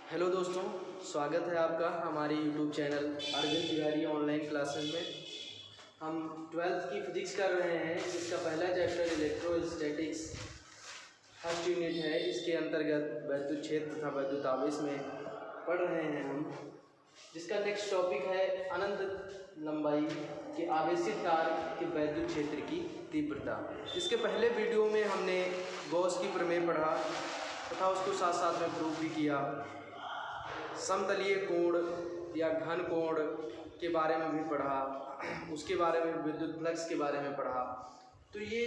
Hello दोस्तों, स्वागत है आपका हमारे YouTube channel Arvind Tiwari online classes में। हम 12th की फिजिक्स कर रहे हैं, जिसका पहला चैप्टर इलेक्ट्रोस्टैटिक्स फर्स्ट यूनिट है। इसके अंतर्गत वैद्युत क्षेत्र तथा वैद्युत आवेश में पढ़ रहे हैं हम, जिसका नेक्स्ट टॉपिक है अनंत लंबाई के आवेशित तार के वैद्युत क्षेत्र की तीव्रता। इसके पहले वीडियो में हमने गॉस की प्रमेय पढ़ा तथा उसको साथ साथ में प्रूव भी किया। समतलीय कोण या घन कोण के बारे में भी पढ़ा, उसके बारे में विद्युत फ्लक्स के बारे में पढ़ा। तो ये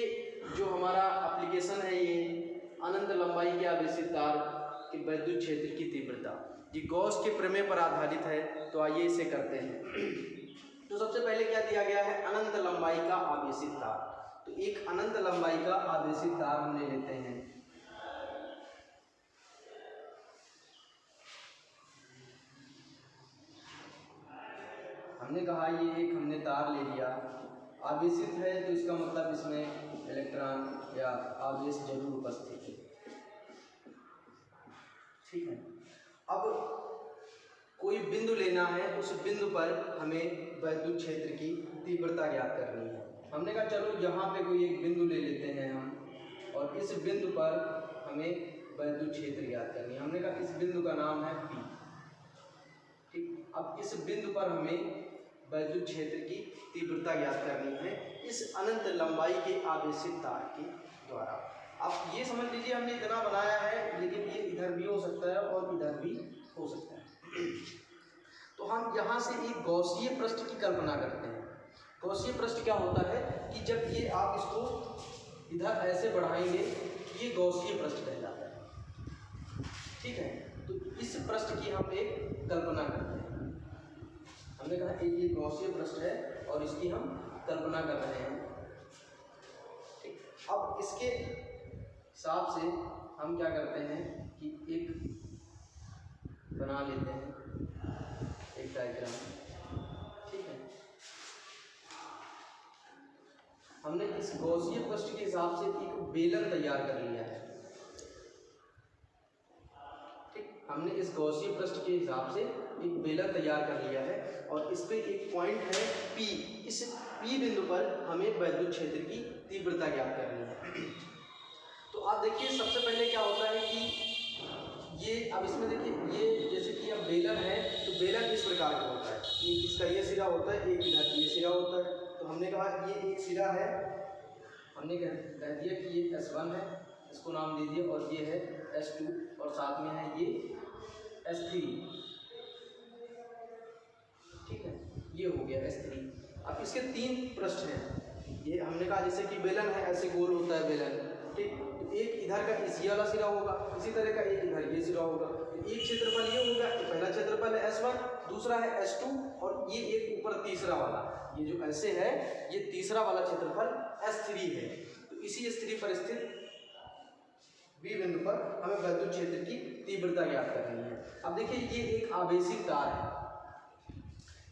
जो हमारा एप्लीकेशन है, ये अनंत लंबाई के आवेशित तार के वैद्युत क्षेत्र की तीव्रता, ये गॉस के प्रमेय पर आधारित है। तो आइए इसे करते हैं। तो सबसे पहले क्या दिया गया है, अनंत लंबाई का आवेशित तार। तो एक अनंत लंबाई का आवेशित तार हमने लेते हैं। हमने कहा ये एक हमने तार ले लिया, आवेशित है, तो इसका मतलब इसमें इलेक्ट्रॉन या आवेश जरूर उपस्थित है। ठीक है। अब कोई बिंदु लेना है, उस बिंदु पर हमें वैद्युत क्षेत्र की तीव्रता ज्ञात करनी है। हमने कहा चलो यहाँ पे कोई एक बिंदु ले लेते हैं हम, और इस बिंदु पर हमें वैद्युत क्षेत्र ज्ञात करनी है। हमने कहा इस बिंदु का नाम है P। ठीक। अब इस बिंदु पर हमें वैद्युत क्षेत्र की तीव्रता ज्ञात करनी है इस अनंत लंबाई के आवेशित तार के द्वारा। आप ये समझ लीजिए, हमने इतना बनाया है, लेकिन ये इधर भी हो सकता है और इधर भी हो सकता है। तो हम यहाँ से एक गॉसीय पृष्ठ की कल्पना करते हैं। गॉसीय पृष्ठ क्या होता है कि जब ये आप इसको इधर ऐसे बढ़ाएंगे, ये गॉसीय पृष्ठ कहलाता है। ठीक है। तो इस पृष्ठ की हम एक कल्पना करते हैं। हमने कहा एक ये गॉसीय पृष्ठ है और इसकी हम कल्पना कर रहे हैं। ठीक। अब इसके हिसाब से हम क्या करते हैं कि एक बना लेते हैं, एक डायग्राम। ठीक है। हमने इस गॉसीय पृष्ठ के हिसाब से एक बेलन तैयार कर लिया है। ठीक। हमने इस गॉसीय पृष्ठ के हिसाब से एक बेलन तैयार कर लिया है और इस पे एक पॉइंट है P। इस P बिंदु पर हमें वैद्युत क्षेत्र की तीव्रता ज्ञात करनी है। तो आप देखिए, सबसे पहले क्या होता है कि ये अब इसमें देखिए, ये जैसे कि अब बेलन है, तो बेलन इस प्रकार का होता है कि इसका ये सिरा होता है, एक इधर ये सिरा होता है। तो हमने कहा ये एक सिरा है, हमने कह दिया कि ये S1 है, इसको नाम दे दिया, और ये है S2 और साथ में है ये S3। ठीक है। ये हो गया S3। अब इसके 3 पृष्ठ हैं। ये हमने कहा जैसे कि बेलन है, ऐसे गोल होता है बेलन। ठीक। तो एक इधर का इसी वाला सिरा होगा, इसी तरह का एक इधर ये सिरा होगा। तो एक क्षेत्रफल ये होगा, तो पहला क्षेत्रफल है S1, दूसरा है S2, और ये एक ऊपर तीसरा वाला, ये जो ऐसे है, ये तीसरा वाला क्षेत्रफल S3 है। तो इसी S3 पर स्थित B बिंदु पर हमें वैद्युत क्षेत्र की तीव्रता ज्ञात करनी है। अब देखिए, ये एक आवेशित तार है।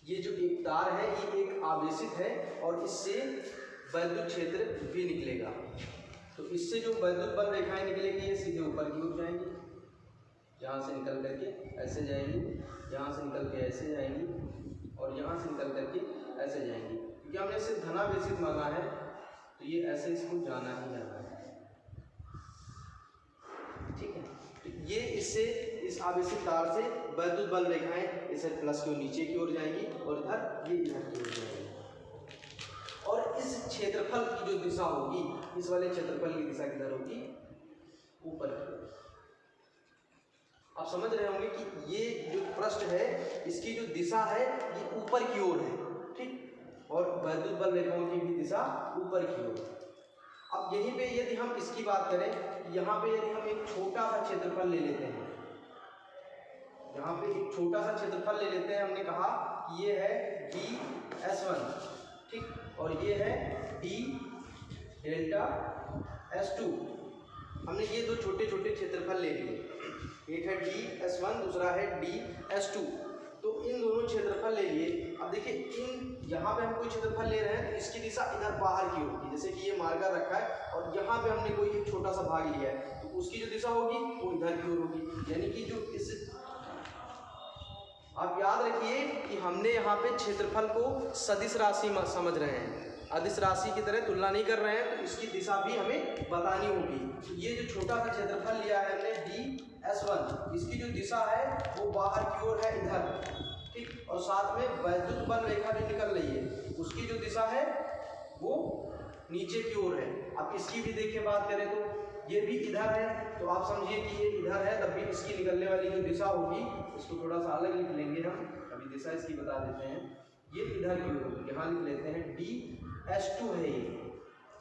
ये जो एक तार है, ये एक आवेशित है और इससे वैद्युत क्षेत्र भी निकलेगा। तो इससे जो वैद्युत बल रेखाएं निकलेंगी, ये सीधे ऊपर की ओर जाएंगी, यहाँ से निकल करके ऐसे जाएंगी, यहाँ से निकल के ऐसे जाएंगी, और यहाँ से निकल करके ऐसे जाएंगी। क्योंकि हमने इसे धनावेशित माना है, तो ये ऐसे इसको जाना ही जाना है। ठीक है। तो ये इससे इस आवेशित तार से वैद्युत बल रेखाएं इसे प्लस की ओर नीचे की ओर जाएंगी और इधर ये इधर की ओर जाएंगी। और इस क्षेत्रफल की जो दिशा होगी, इस वाले क्षेत्रफल की दिशा किधर होगी, ऊपर की ओर। आप समझ रहे होंगे कि ये जो पृष्ठ है, इसकी जो दिशा है ये ऊपर की ओर है। ठीक। और वैद्युत बल रेखाओं की भी दिशा ऊपर की ओर। अब यहीं पे यदि हम इसकी बात करें, यहाँ पे यदि हम एक छोटा सा क्षेत्रफल ले लेते हैं, यहाँ पे एक छोटा सा क्षेत्रफल ले लेते हैं। हमने कहा कि ये है ds1। ठीक। और ये है d डेल्टा S2। हमने ये दो छोटे छोटे क्षेत्रफल ले लिए, एक है ds1, दूसरा है ds2। तो इन दोनों क्षेत्रफल ले लिए। अब देखिए, इन यहाँ पे हम कोई क्षेत्रफल ले रहे हैं, तो इसकी दिशा इधर बाहर की होगी। जैसे कि ये मार्कर रखा है और यहाँ पे हमने कोई एक छोटा सा भाग लिया है, तो उसकी जो दिशा होगी वो इधर की ओर होगी। यानी कि जो इस आप याद रखिए कि हमने यहाँ पे क्षेत्रफल को सदिश राशि समझ रहे हैं, अदिश राशि की तरह तुलना नहीं कर रहे हैं, तो इसकी दिशा भी हमें बतानी होगी। तो ये जो छोटा सा क्षेत्रफल लिया है हमने DS1, इसकी जो दिशा है वो बाहर की ओर है इधर, ठीक, और साथ में वैद्युत बल रेखा भी निकल रही है, उसकी जो दिशा है वो नीचे की ओर है। अब इसकी भी देखिए बात करें तो ये भी इधर है, तो आप समझिए कि ये इधर है, तब भी इसकी निकलने वाली जो दिशा होगी इसको थोड़ा सा अलग लिख लेंगे हम, अभी दिशा इसकी बता देते हैं। ये इधर की ओर, यहाँ लिख लेते हैं DS2 है, ये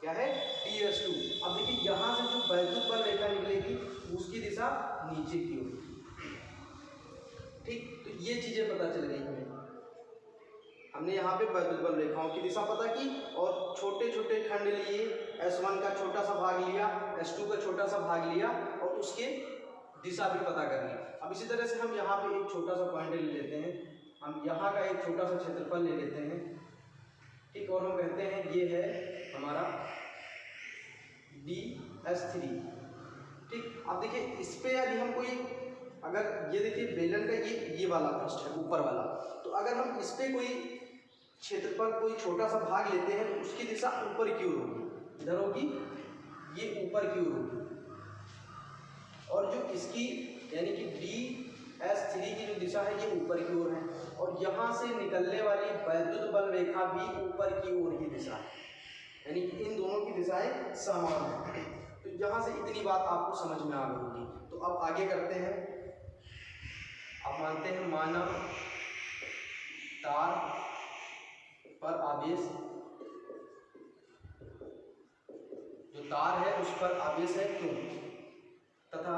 क्या है DS2। अब देखिए यहाँ से जो वैद्युत बल रेखा निकलेगी उसकी दिशा नीचे की ओर, ठीक। तो ये चीजें पता चल गई हमें, हमने यहाँ पे वैद्युत बल रेखाओं की दिशा पता की और छोटे छोटे खंड लिए, S1 का छोटा सा भाग लिया, S2 का छोटा सा भाग लिया और उसके दिशा भी पता कर ली। अब इसी तरह से हम यहाँ पे एक छोटा सा पॉइंट ले लेते हैं, हम यहाँ का एक छोटा सा क्षेत्रफल ले लेते हैं, ठीक, और हम कहते हैं ये है हमारा DS3, ठीक। अब देखिए इस पे यदि हम कोई, अगर ये देखिए बेलन का ये वाला पृष्ठ है ऊपर वाला, तो अगर हम इस पे कोई क्षेत्रफल कोई छोटा सा भाग लेते हैं तो उसकी दिशा ऊपर की ओर होगी, इधर होगी, ये ऊपर की ओर होगी, और जो इसकी यानी कि DS3 की जो दिशा है ये ऊपर की ओर है, और यहाँ से निकलने वाली वैद्युत बल रेखा भी ऊपर की ओर ही दिशा है, यानी कि इन दोनों की दिशाएं समान हैं। तो यहाँ से इतनी बात आपको समझ में आ गई होगी। तो अब आगे करते हैं, अब मानते हैं मानव तार पर आवेश, जो तार है उस पर आवेश है क्यों, तथा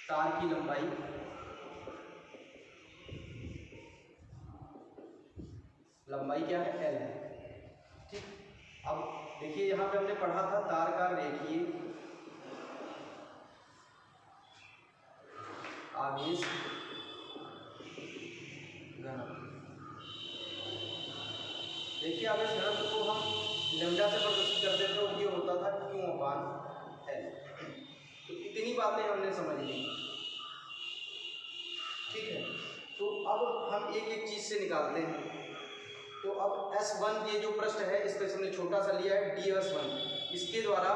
तार की लंबाई क्या है, L है, ठीक। अब देखिए यहाँ पे हमने पढ़ा था तार का रेखीय आवेश घनत्व, देखिए आवेश घनत्व को हम लैम्डा से प्रदर्शित करते थे और ये होता था Q/L। तो इतनी बातें हमने समझ ली, ठीक है। तो अब हम एक एक चीज से निकालते हैं। तो अब S1 ये जो पृष्ठ है इस पर हमने छोटा सा लिया है DS1, इसके द्वारा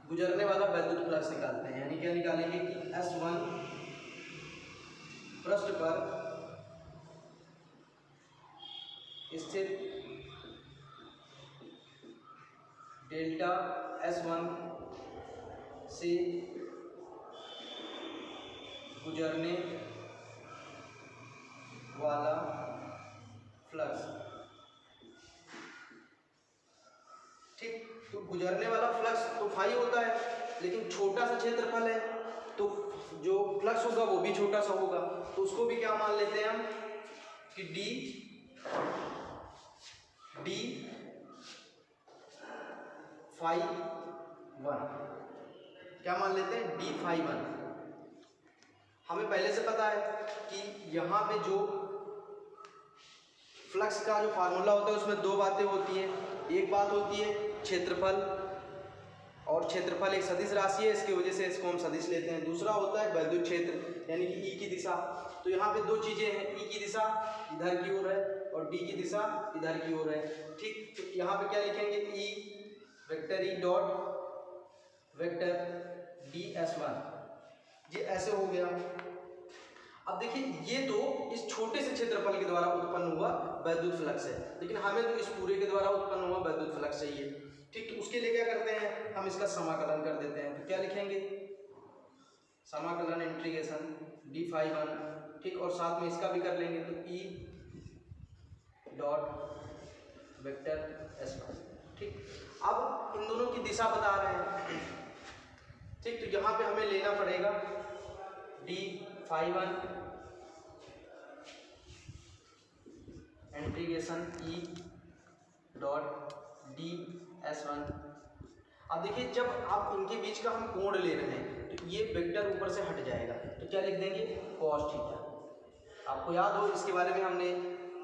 गुजरने वाला वैद्युत फ्लक्स निकालते हैं, यानी क्या निकालेंगे कि S1 पृष्ठ पर स्थित डेल्टा S1 से गुजरने वाला फ्लक्स, ठीक। तो गुजरने वाला फ्लक्स तो फाई होता है, लेकिन छोटा सा क्षेत्रफल है तो जो फ्लक्स होगा वो भी छोटा सा होगा, तो उसको भी क्या मान लेते हैं हम कि D∅1, क्या मान लेते हैं D∅1। हमें पहले से पता है कि यहाँ पे जो फ्लक्स का जो फार्मूला होता है उसमें दो बातें होती हैं, एक बात होती है क्षेत्रफल, और क्षेत्रफल एक सदिश राशि है, इसकी वजह से इसको हम सदिश लेते हैं। दूसरा होता है वैद्युत क्षेत्र यानी कि E की दिशा। तो यहाँ पे दो चीजें हैं, E की दिशा इधर की ओर है और D की दिशा इधर की ओर है, ठीक। तो यहाँ पे क्या लिखेंगे, E vector E dot vector DS1, ये ऐसे हो गया। अब देखिए ये तो इस छोटे से क्षेत्रफल के द्वारा उत्पन्न हुआ वैद्युत फ्लक्स है, लेकिन हमें तो इस पूरे के द्वारा उत्पन्न हुआ वैद्युत फ्लक्स चाहिए, ठीक। तो उसके लिए क्या करते हैं, हम इसका समाकलन कर देते हैं। तो क्या लिखेंगे, समाकलन इंटीग्रेशन D∅1, ठीक, और साथ में इसका भी कर लेंगे, तो E डॉट वेक्टर S1, ठीक। अब इन दोनों की दिशा बता रहे हैं, ठीक। तो यहाँ पे हमें लेना पड़ेगा D∅1 integration E dot DS1। अब देखिए जब आप इनके बीच का हम कोण ले रहे हैं तो ये वेक्टर ऊपर से हट जाएगा, तो क्या लिख देंगे cos थीटा। आपको याद हो इसके बारे में हमने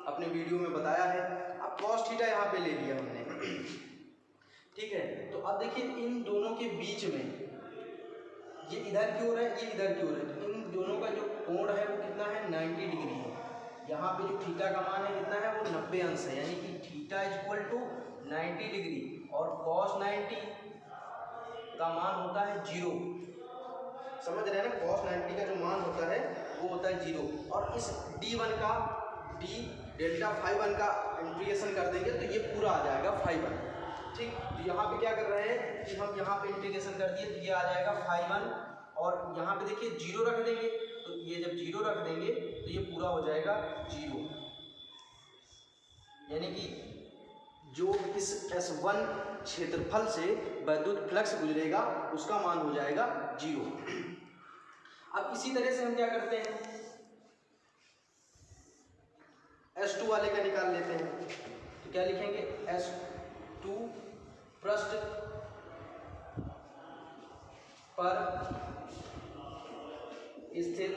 अपने वीडियो में बताया है। अब cos थीटा यहाँ पे ले लिया हमने, ठीक है। तो अब देखिए इन दोनों के बीच में ये इधर की ओर है, ये इधर की ओर है, तो इन दोनों का जो कोण है वो कितना है 90 डिग्री है। यहाँ पे जो थीटा का मान है कितना है वो 90 अंश है, यानी कि थीटा इक्वल टू 90 डिग्री और cos 90 का मान होता है 0। समझ रहे हैं ना, cos 90 का जो मान होता है वो होता है 0। और इस d1 का d डेल्टा φ1 का इंटीग्रेशन कर देंगे तो ये पूरा आ जाएगा φ1। ठीक, तो यहाँ पे क्या कर रहे हैं कि हम यहाँ पे इंटीग्रेशन कर दिए तो ये आ जाएगा φ1, और यहाँ पे देखिए 0 रख देंगे, तो ये जब 0 रख देंगे तो ये पूरा हो जाएगा 0, यानी कि जो इस S1 क्षेत्रफल से वैद्युत फ्लक्स गुजरेगा उसका मान हो जाएगा 0। अब इसी तरह से हम क्या करते हैं, S2 वाले का निकाल लेते हैं। तो क्या लिखेंगे, S2 पृष्ठ पर स्थित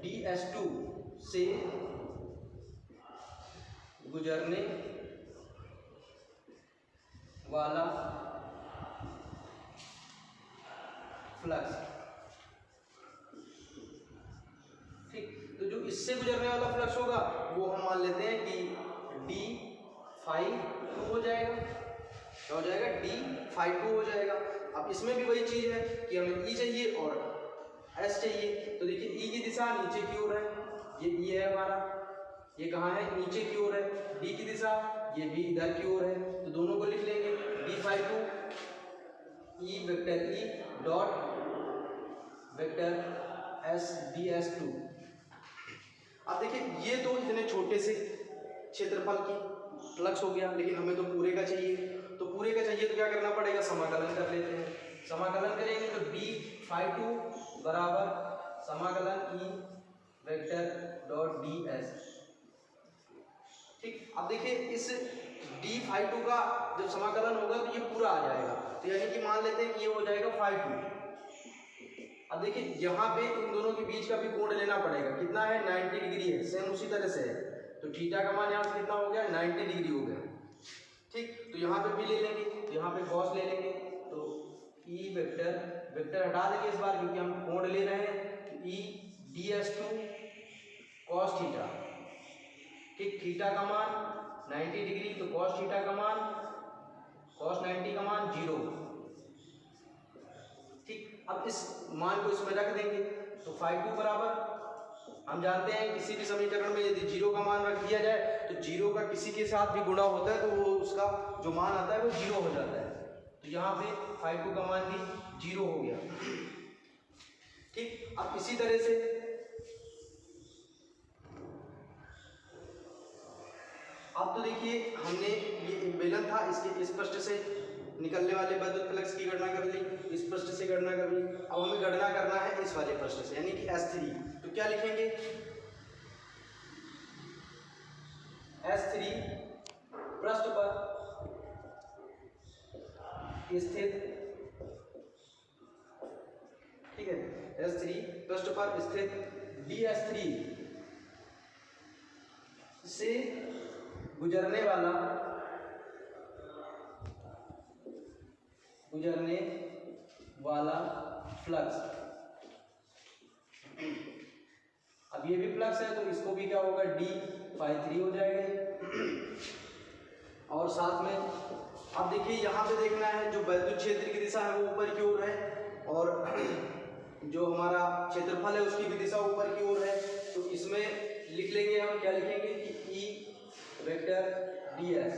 DS2 से गुजरने वाला फ्लक्स। ठीक, तो जो इससे गुजरने वाला फ्लक्स होगा वो हम मान लेते हैं कि d∅2 हो जाएगा। क्या हो जाएगा, d∅2 हो जाएगा। अब इसमें भी वही चीज है कि हमें E चाहिए और S चाहिए। तो देखिए E की दिशा नीचे की ओर है, ये E है हमारा, ये कहाँ है, नीचे की ओर है। D की दिशा ये भी इधर की ओर है, तो दोनों को लिख लेंगे d∅2 E vector E dot vector S ds2। अब देखिए ये तो इतने छोटे से क्षेत्रफल की फ्लक्स हो गया, लेकिन हमें तो पूरे का चाहिए। तो पूरे का चाहिए तो क्या करना पड़ेगा, समाकलन कर लेते हैं। समाकलन करेंगे तो d∅2 बराबर समाकलन E वेक्टर डॉट ds। ठीक, अब देखिए इस d∅2 का जब समाकलन होगा तो ये पूरा आ जाएगा, तो यानी कि मान लेते हैं कि ये हो जाएगा ∅2। अब देखिए यहाँ पे इन दोनों के बीच का भी कोण लेना पड़ेगा, कितना है 90 डिग्री है, सेम उसी तरह से है। तो थीटा का मान यहाँ से कितना हो गया 90 डिग्री हो गया। ठीक, तो यहाँ पे भी ले लेंगे, तो यहाँ पे cos ले लेंगे, तो E वेक्टर हटा देंगे इस बार क्योंकि हम कोण ले रहे हैं, तो E ds2 cos थीटा। ठीक, थीटा का मान 90 डिग्री, तो cos थीटा का मान cos 90 का मान 0। ठीक, अब इस मान को इसमें रख देंगे, तो ∅2 बराबर हम जानते हैं किसी भी समीकरण में यदि 0 का मान रख दिया जाए तो 0 का किसी के साथ भी गुणा होता है तो वो उसका जो मान आता है वो 0 हो जाता है। तो यहाँ पे ∅2 का मान भी 0 हो गया। ठीक, अब इसी तरह से अब तो देखिए हमने ये एक बेलन था, इसके इस पृष्ठ से निकलने वाले वैद्युत फ्लक्स की गणना कर ली, इस पृष्ठ से गणना कर ली। अब हमें गणना करना है इस वाले पृष्ठ से, यानी कि S3। तो क्या लिखेंगे, S3 पृष्ठ पर स्थित, ठीक है, S3 पृष्ठ पर स्थित DS3 से गुजरने वाला फ्लक्स। अब ये भी फ्लक्स है तो इसको भी क्या होगा d∅3 हो जाएगा। और साथ में अब देखिए यहाँ पे देखना है जो वैद्युत क्षेत्र की दिशा है वो ऊपर की ओर है, और जो हमारा क्षेत्रफल है उसकी भी दिशा ऊपर की ओर है। तो इसमें लिख लेंगे हम, क्या लिखेंगे कि E वेक्टर ds।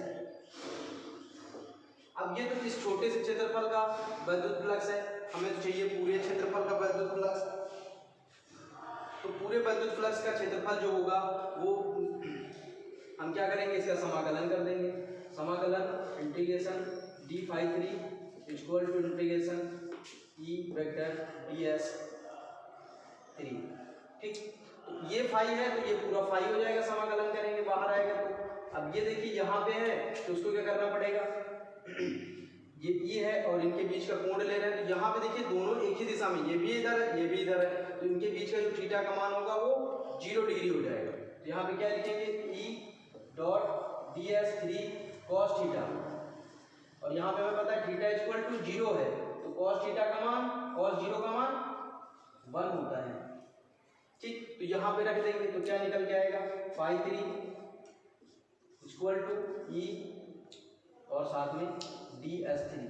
अब ये तो इस छोटे से क्षेत्रफल का वैद्युत फ्लक्स है, हमें तो चाहिए पूरे क्षेत्रफल का वैद्युत फ्लक्स। तो पूरे वैद्युत फ्लक्स का क्षेत्रफल जो होगा वो हम क्या करेंगे, इसका समाकलन कर देंगे। समाकलन integration d∅3 equal to integration E vector ds3। ठीक, तो ये फाई है तो ये पूरा फाई हो जाएगा, समाकलन करेंगे बाहर आएगा। तो अब ये देखिए यहाँ पे है तो उसको क्या करना पड़ेगा, ये E है और इनके बीच का कोण ले रहे हैं, तो यहाँ पे देखिए दोनों एक ही दिशा में, ये भी इधर है ये भी इधर है, तो इनके बीच का जो थीटा का मान होगा वो 0 डिग्री हो जाएगा। तो यहाँ पे क्या लिखेंगे, E dot ds3 cos theta. और यहाँ पे हमें पता है थीटा इक्वल टू 0 है, तो कॉस थीटा का मान कॉस 0 का मान 1 होता है। ठीक, तो यहाँ पे रख देंगे तो क्या निकल के आएगा, फाई 3 इक्वल टू ई और साथ में ds3।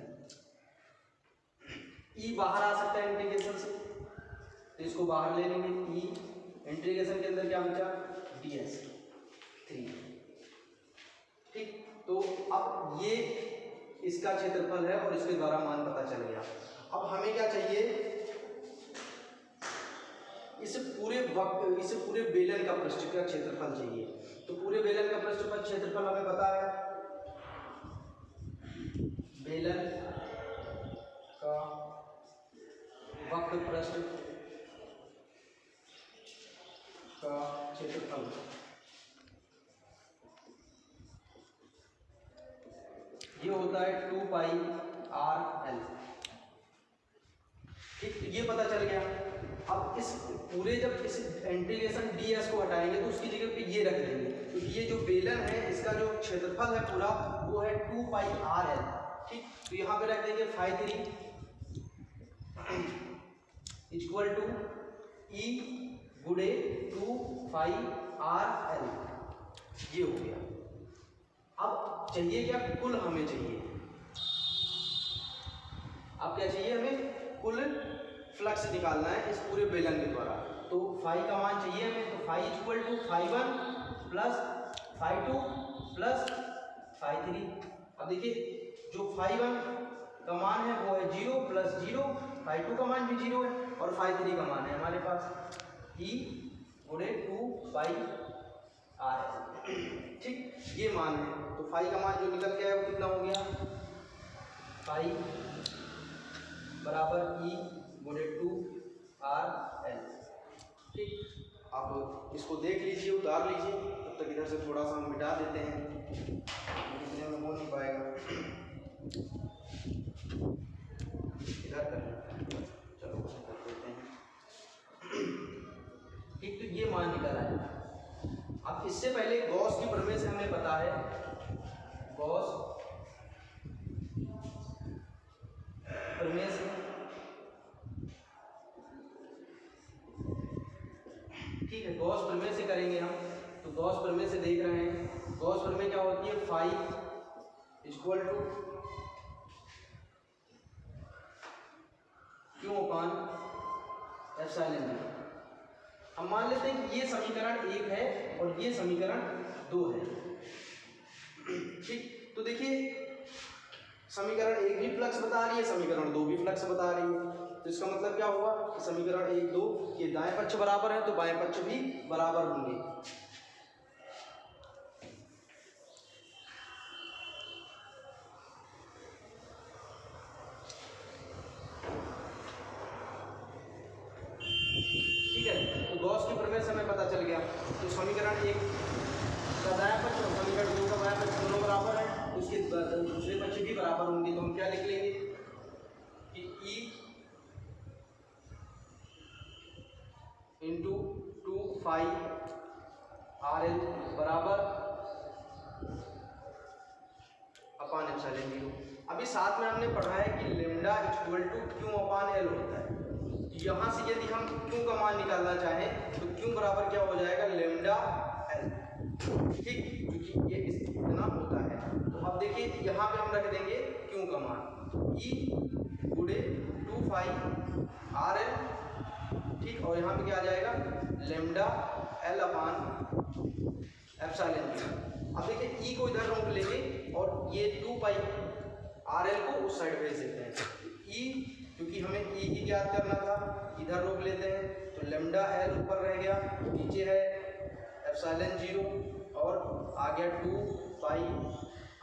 ई बाहर आ सकता है इंटीग्रेशन से, तो इसको बाहर ले लेंगे। ई इंटीग्रेशन के अंदर क्या बचा, ds3। ठीक, तो अब ये इसका क्षेत्रफल है और इसके द्वारा मान पता चल गया। अब हमें क्या चाहिए, इस पूरे बेलन का पृष्ठ का क्षेत्रफल चाहिए। तो पूरे बेलन का पृष्ठ का क्षेत्रफल हमें पता है, बेलन का वक्र पृष्ठ का क्षेत्रफल ये होता है 2 पाई r l। ठीक, तो ये पता चल गया। अब इस पूरे जब इस इंटीग्रेशन ds को हटाएंगे तो उसकी जगह पे ये रख देंगे, तो ये जो बेलन है इसका जो क्षेत्रफल है पूरा वो है 2 पाई r l। ठीक, तो यहाँ पे रख देंगे फाई 3 इक्वल टू ई गुणे 2 पाई r l। ये हो गया। अब चाहिए क्या, कुल हमें चाहिए। अब क्या चाहिए हमें, कुल फ्लक्स निकालना है इस पूरे बेलन के द्वारा। तो फाई का मान चाहिए हमें, तो phi equal to phi 1 plus phi 2 plus phi 3। अब देखिए जो फाई 1 का मान है वो है 0 प्लस 0, फाई 2 का मान भी 0 है और फाई 3 का मान है हमारे पास ई गुणे 2 पाई r। ठीक, ये मान है। तो फाई का मान जो निकल गया है वो कितना हो गया, फाई बराबर ई गुणे 2 r l। ठीक, आप इसको देख लीजिए, उतार लीजिए, तब तक इधर से थोड़ा सा हम मिटा देते हैं, इतने में हो नहीं पाएगा। इधर कर लेते हैं, चलो कर देते हैं। ठीक, तो ये मान निकल आया। अब इससे पहले गॉस की प्रमेय से हमें पता है, गॉस प्रमेय से ठीक है, गॉस प्रमेय से करेंगे हम। तो गॉस प्रमेय से देख रहे हैं, गॉस प्रमेय क्या होती है, phi equal to Q upon epsilon. हम मान लेते हैं कि ये समीकरण 1 है और ये समीकरण 2 है। ठीक, तो देखिए समीकरण 1 भी फ्लक्स बता रही है, समीकरण 2 भी फ्लक्स बता रही है। तो इसका मतलब क्या हुआ कि समीकरण 1 2 के दाएं पक्ष बराबर है तो बाएं पक्ष भी बराबर होंगे। ठीक है, तो गॉस की प्रमेय से हमें पता चल गया। तो समीकरण 1 का दायां पक्ष और समीकरण 2 का बायां पक्ष दोनों बराबर है, उसके दूसरे पक्ष भी बराबर होंगे। तो हम क्या लिख लेंगे कि E into 2 phi R L बराबर अपान एप्सिलॉन 0। अभी साथ में हमने पढ़ा है कि lambda equal to Q upon L होता है। यहाँ से यदि हम क्यू का मान निकालना चाहें तो क्यू बराबर क्या हो जाएगा, लेमडा एल। ठीक, क्योंकि ये इतना होता है। तो अब देखिए यहाँ पे हम रख देंगे क्यू का मान ई गुणे 2 फाई आर एल। ठीक, और यहाँ पे क्या आ जाएगा, लेमडा एल अपान एप्सिलॉन 0। अब देखिए ई को इधर रोक लेंगे और ये 2 पाई आर एल को उस साइड भेज देते हैं। ई क्योंकि हमें ई ही ज्ञात करना था, इधर रोक लेते हैं, तो लेमडा एल ऊपर रह गया, नीचे है एप्सिलॉन 0 और आ गया 2 पाई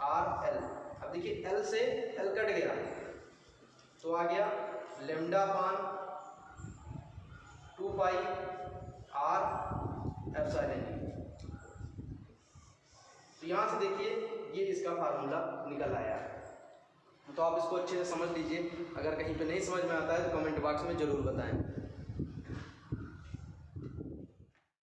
आर एल। अब देखिए एल से एल कट गया तो आ गया lambda upon 2 pi R epsilon 0। तो यहाँ से देखिए ये इसका फार्मूला निकल आया है। तो आप इसको अच्छे से समझ लीजिए। अगर कहीं पे नहीं समझ में आता है तो कमेंट बॉक्स में ज़रूर बताएं।